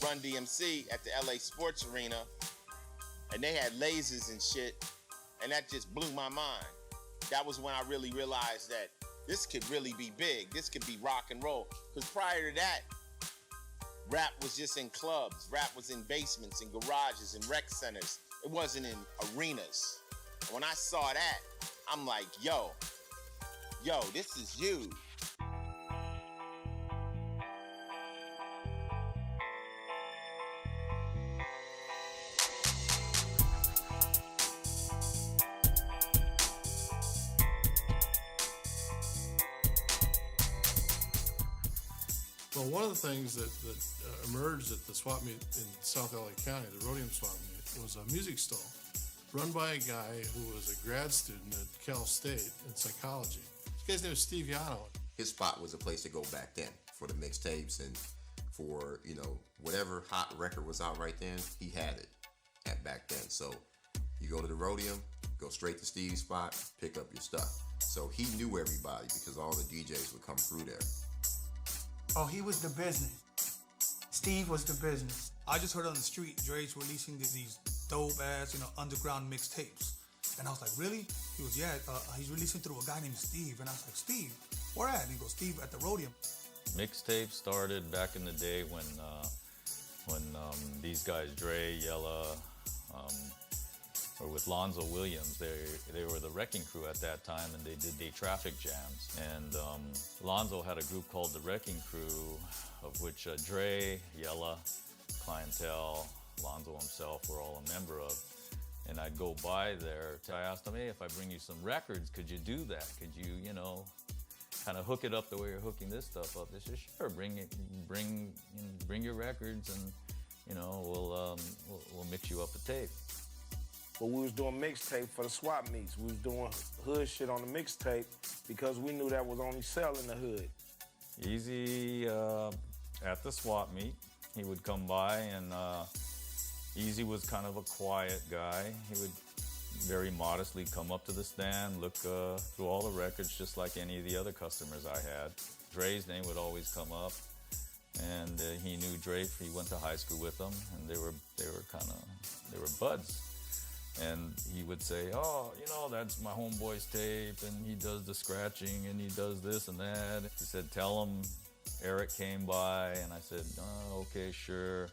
Run DMC at the LA Sports Arena, and they had lasers and shit, and that just blew my mind. That was when I really realized that this could really be big. This could be rock and roll. Because prior to that, rap was just in clubs. Rap was in basements and garages and rec centers. It wasn't in arenas. When I saw that, I'm like, yo, this is huge. Well, one of the things that emerged at the swap meet in South LA County, the Rhodium swap meet, was a music stall run by a guy who was a grad student at Cal State in psychology. This guy's name was Steve Yano. His spot was a place to go back then for the mixtapes and for, you know, whatever hot record was out right then, he had it at back then. So you go to the Rhodium, go straight to Steve's spot, pick up your stuff. So he knew everybody because all the DJs would come through there. Oh, he was the business. Steve was the business. I just heard on the street, Dre's releasing these dope-ass, underground mixtapes. And I was like, really? He goes, yeah, he's releasing through a guy named Steve. And I was like, Steve, where at? And he goes, Steve, at the Rhodium. Mixtape started back in the day when these guys, Dre, Yella, or with Lonzo Williams, they were the Wrecking Crew at that time, and they did the traffic jams. And Lonzo had a group called the Wrecking Crew, of which Dre, Yella, Clientele, Lonzo himself were all a member of. And I'd go by there. I asked him, hey, if I bring you some records, could you do that? Could you, kind of hook it up the way you're hooking this stuff up? They said, sure, bring your records, and we'll mix you up a tape. But we was doing mixtape for the swap meets. We was doing hood shit on the mixtape because we knew that was only sell in the hood. Eazy at the swap meet, he would come by, and Eazy was kind of a quiet guy. He would very modestly come up to the stand, look through all the records just like any of the other customers I had. Dre's name would always come up, and he knew Dre. He went to high school with him, and they were buds. And he would say, oh, that's my homeboy's tape, and he does the scratching, and he does this and that. He said, tell him Eric came by, and I said, oh, okay, sure.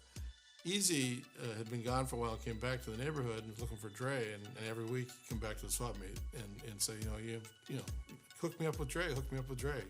Eazy had been gone for a while, came back to the neighborhood and was looking for Dre, and every week he'd come back to the swap meet and say, hook me up with Dre, hook me up with Dre.